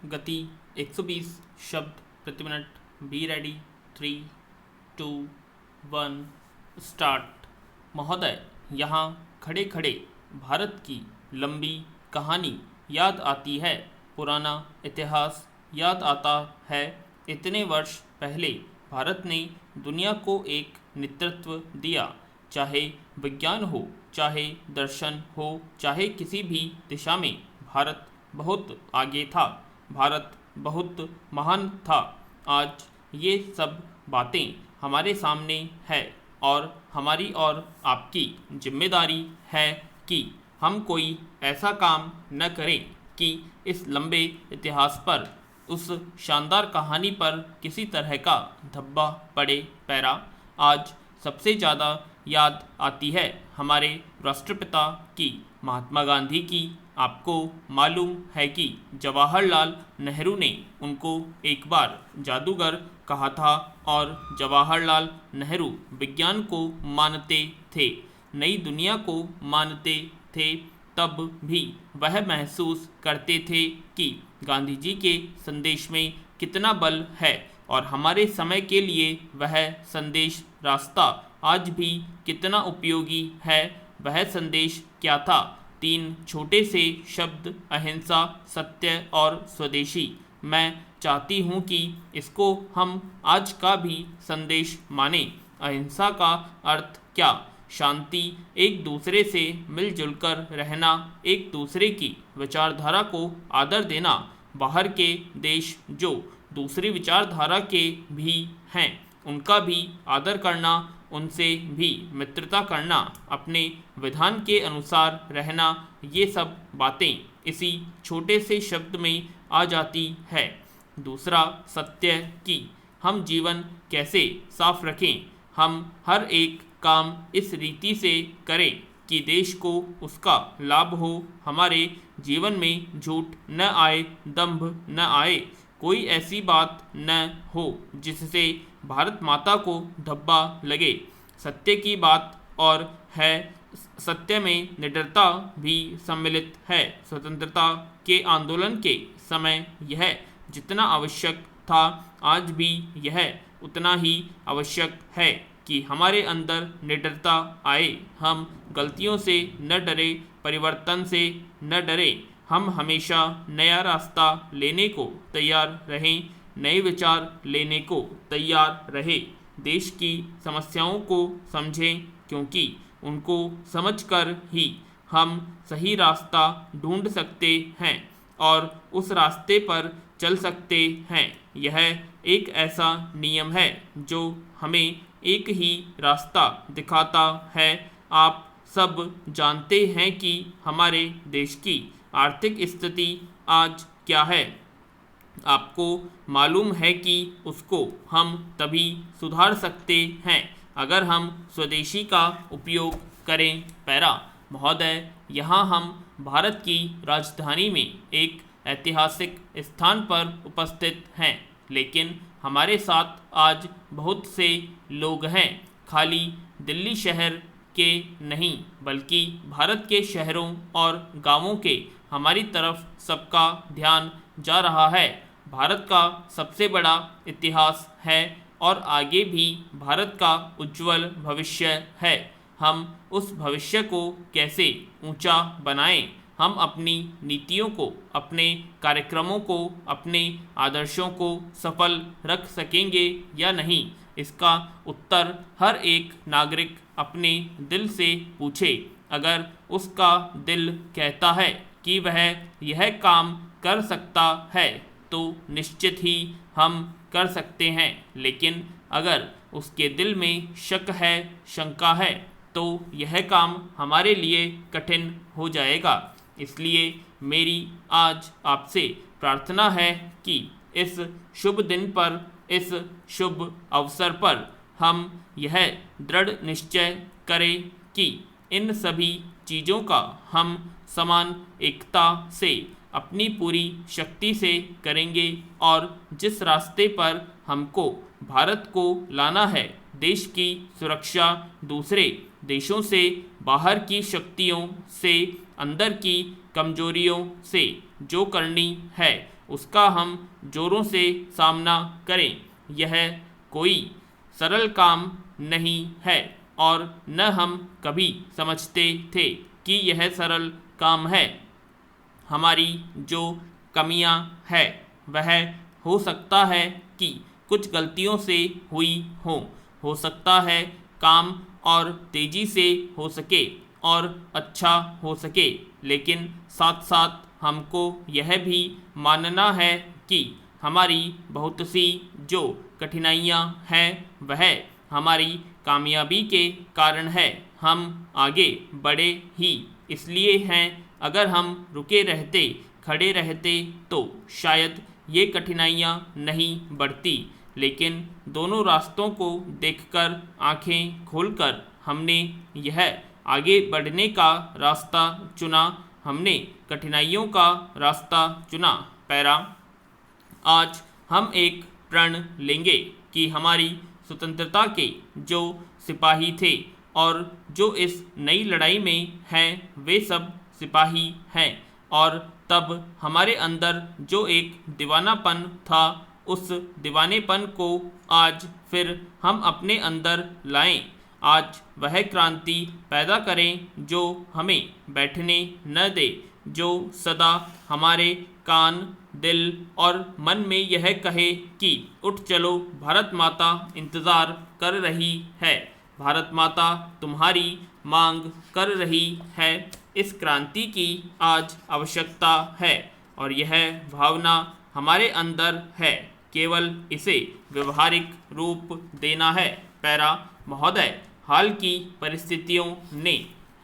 गति 120 शब्द प्रति मिनट। Be ready. 3, 2, 1 स्टार्ट। महोदय, यहाँ खड़े खड़े भारत की लंबी कहानी याद आती है। पुराना इतिहास याद आता है। इतने वर्ष पहले भारत ने दुनिया को एक नेतृत्व दिया। चाहे विज्ञान हो, चाहे दर्शन हो, चाहे किसी भी दिशा में भारत बहुत आगे था। भारत बहुत महान था। आज ये सब बातें हमारे सामने है और हमारी और आपकी जिम्मेदारी है कि हम कोई ऐसा काम न करें कि इस लंबे इतिहास पर, उस शानदार कहानी पर किसी तरह का धब्बा पड़े। पैरा आज सबसे ज़्यादा याद आती है हमारे राष्ट्रपिता की, महात्मा गांधी की। आपको मालूम है कि जवाहरलाल नेहरू ने उनको एक बार जादूगर कहा था और जवाहरलाल नेहरू विज्ञान को मानते थे, नई दुनिया को मानते थे। तब भी वह महसूस करते थे कि गांधी जी के संदेश में कितना बल है और हमारे समय के लिए वह संदेश, रास्ता आज भी कितना उपयोगी है। वह संदेश क्या था? 3 छोटे से शब्द, अहिंसा, सत्य और स्वदेशी। मैं चाहती हूँ कि इसको हम आज का भी संदेश माने। अहिंसा का अर्थ क्या? शांति, एक दूसरे से मिलजुल कर रहना, एक दूसरे की विचारधारा को आदर देना। बाहर के देश जो दूसरी विचारधारा के भी हैं उनका भी आदर करना, उनसे भी मित्रता करना, अपने विधान के अनुसार रहना। ये सब बातें इसी छोटे से शब्द में आ जाती है। दूसरा, सत्य कि हम जीवन कैसे साफ रखें। हम हर एक काम इस रीति से करें कि देश को उसका लाभ हो। हमारे जीवन में झूठ न आए, दंभ न आए, कोई ऐसी बात न हो जिससे भारत माता को धब्बा लगे। सत्य की बात और है, सत्य में निडरता भी सम्मिलित है। स्वतंत्रता के आंदोलन के समय यह जितना आवश्यक था, आज भी यह उतना ही आवश्यक है कि हमारे अंदर निडरता आए। हम गलतियों से न डरे, परिवर्तन से न डरे। हम हमेशा नया रास्ता लेने को तैयार रहें, नए विचार लेने को तैयार रहे। देश की समस्याओं को समझें, क्योंकि उनको समझकर ही हम सही रास्ता ढूंढ सकते हैं और उस रास्ते पर चल सकते हैं। यह एक ऐसा नियम है जो हमें एक ही रास्ता दिखाता है। आप सब जानते हैं कि हमारे देश की आर्थिक स्थिति आज क्या है। आपको मालूम है कि उसको हम तभी सुधार सकते हैं अगर हम स्वदेशी का उपयोग करें। पैरा, महोदय, यहाँ हम भारत की राजधानी में एक ऐतिहासिक स्थान पर उपस्थित हैं, लेकिन हमारे साथ आज बहुत से लोग हैं। खाली दिल्ली शहर के नहीं, बल्कि भारत के शहरों और गांवों के हमारी तरफ सबका ध्यान जा रहा है। भारत का सबसे बड़ा इतिहास है और आगे भी भारत का उज्जवल भविष्य है। हम उस भविष्य को कैसे ऊंचा बनाएं? हम अपनी नीतियों को, अपने कार्यक्रमों को, अपने आदर्शों को सफल रख सकेंगे या नहीं, इसका उत्तर हर एक नागरिक अपने दिल से पूछे। अगर उसका दिल कहता है कि वह यह काम कर सकता है तो निश्चित ही हम कर सकते हैं, लेकिन अगर उसके दिल में शक है, शंका है, तो यह काम हमारे लिए कठिन हो जाएगा। इसलिए मेरी आज आपसे प्रार्थना है कि इस शुभ दिन पर, इस शुभ अवसर पर हम यह दृढ़ निश्चय करें कि इन सभी चीज़ों का हम समान एकता से, अपनी पूरी शक्ति से करेंगे और जिस रास्ते पर हमको भारत को लाना है, देश की सुरक्षा, दूसरे देशों से, बाहर की शक्तियों से, अंदर की कमजोरियों से जो करनी है उसका हम जोरों से सामना करें। यह कोई सरल काम नहीं है और न हम कभी समझते थे कि यह सरल काम है। हमारी जो कमियां है वह हो सकता है कि कुछ गलतियों से हुई हो सकता है काम और तेजी से हो सके और अच्छा हो सके, लेकिन साथ साथ हमको यह भी मानना है कि हमारी बहुत सी जो कठिनाइयाँ हैं वह हमारी कामयाबी के कारण है। हम आगे बढ़े ही इसलिए हैं। अगर हम रुके रहते, खड़े रहते तो शायद ये कठिनाइयाँ नहीं बढ़ती। लेकिन दोनों रास्तों को देखकर, आंखें खोलकर हमने यह आगे बढ़ने का रास्ता चुना। हमने कठिनाइयों का रास्ता चुना। पैरा, आज हम एक प्रण लेंगे कि हमारी स्वतंत्रता के जो सिपाही थे और जो इस नई लड़ाई में हैं वे सब सिपाही हैं, और तब हमारे अंदर जो एक दीवानापन था उस दीवानेपन को आज फिर हम अपने अंदर लाएं। आज वह क्रांति पैदा करें जो हमें बैठने न दे, जो सदा हमारे कान, दिल और मन में यह कहे कि उठ चलो, भारत माता इंतज़ार कर रही है, भारत माता तुम्हारी मांग कर रही है। इस क्रांति की आज आवश्यकता है और यह भावना हमारे अंदर है, केवल इसे व्यवहारिक रूप देना है। पैरा, महोदय, हाल की परिस्थितियों ने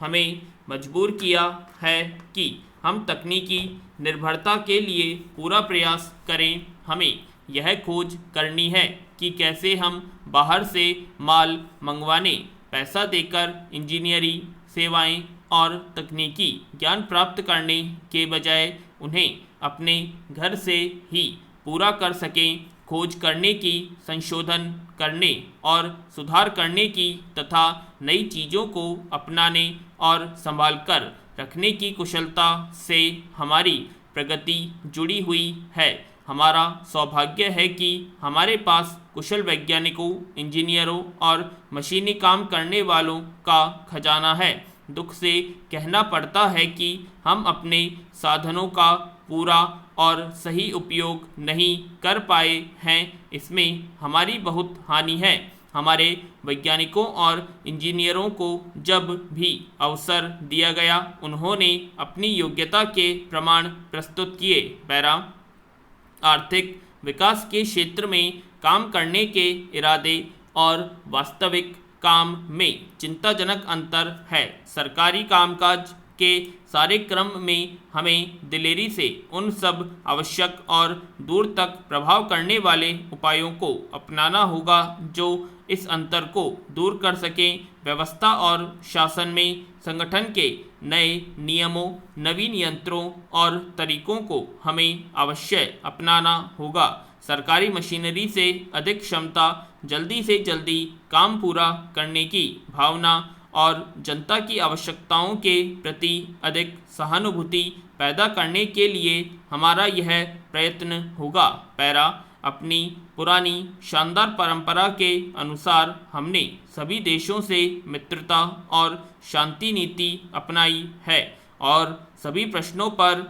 हमें मजबूर किया है कि हम तकनीकी निर्भरता के लिए पूरा प्रयास करें। हमें यह खोज करनी है कि कैसे हम बाहर से माल मंगवाने, पैसा देकर इंजीनियरिंग सेवाएं और तकनीकी ज्ञान प्राप्त करने के बजाय उन्हें अपने घर से ही पूरा कर सकें। खोज करने की, संशोधन करने और सुधार करने की तथा नई चीज़ों को अपनाने और संभाल कर रखने की कुशलता से हमारी प्रगति जुड़ी हुई है। हमारा सौभाग्य है कि हमारे पास कुशल वैज्ञानिकों, इंजीनियरों और मशीनी काम करने वालों का खजाना है। दुख से कहना पड़ता है कि हम अपने साधनों का पूरा और सही उपयोग नहीं कर पाए हैं। इसमें हमारी बहुत हानि है। हमारे वैज्ञानिकों और इंजीनियरों को जब भी अवसर दिया गया उन्होंने अपनी योग्यता के प्रमाण प्रस्तुत किए। पैरा, आर्थिक विकास के क्षेत्र में काम करने के इरादे और वास्तविक काम में चिंताजनक अंतर है। सरकारी कामकाज के सारे क्रम में हमें दिलेरी से उन सब आवश्यक और दूर तक प्रभाव करने वाले उपायों को अपनाना होगा जो इस अंतर को दूर कर सकें। व्यवस्था और शासन में संगठन के नए नियमों, नवीन यंत्रों और तरीकों को हमें अवश्य अपनाना होगा। सरकारी मशीनरी से अधिक क्षमता, जल्दी से जल्दी काम पूरा करने की भावना और जनता की आवश्यकताओं के प्रति अधिक सहानुभूति पैदा करने के लिए हमारा यह प्रयत्न होगा। पैरा, अपनी पुरानी शानदार परंपरा के अनुसार हमने सभी देशों से मित्रता और शांति नीति अपनाई है और सभी प्रश्नों पर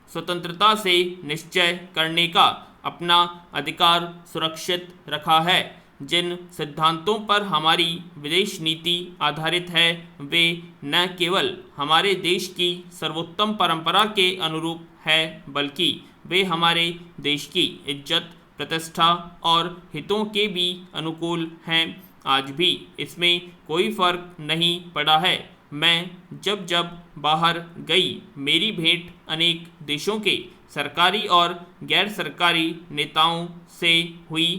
स्वतंत्रता से निश्चय करने का अपना अधिकार सुरक्षित रखा है। जिन सिद्धांतों पर हमारी विदेश नीति आधारित है वे न केवल हमारे देश की सर्वोत्तम परंपरा के अनुरूप है, बल्कि वे हमारे देश की इज्जत, प्रतिष्ठा और हितों के भी अनुकूल हैं। आज भी इसमें कोई फर्क नहीं पड़ा है। मैं जब जब बाहर गई, मेरी भेंट अनेक देशों के सरकारी और गैर सरकारी नेताओं से हुई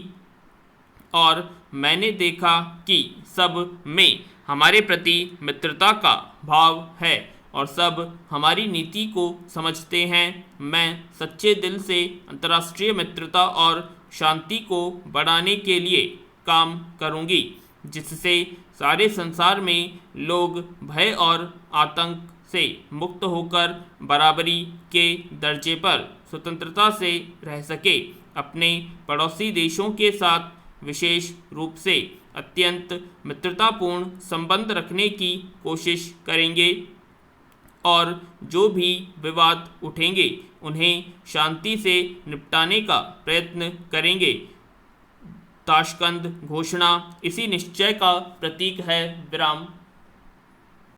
और मैंने देखा कि सब में हमारे प्रति मित्रता का भाव है और सब हमारी नीति को समझते हैं। मैं सच्चे दिल से अंतर्राष्ट्रीय मित्रता और शांति को बढ़ाने के लिए काम करूंगी, जिससे सारे संसार में लोग भय और आतंक से मुक्त होकर बराबरी के दर्जे पर स्वतंत्रता से रह सके। अपने पड़ोसी देशों के साथ विशेष रूप से अत्यंत मित्रतापूर्ण संबंध रखने की कोशिश करेंगे और जो भी विवाद उठेंगे उन्हें शांति से निपटाने का प्रयत्न करेंगे। ताशकंद घोषणा इसी निश्चय का प्रतीक है। विराम।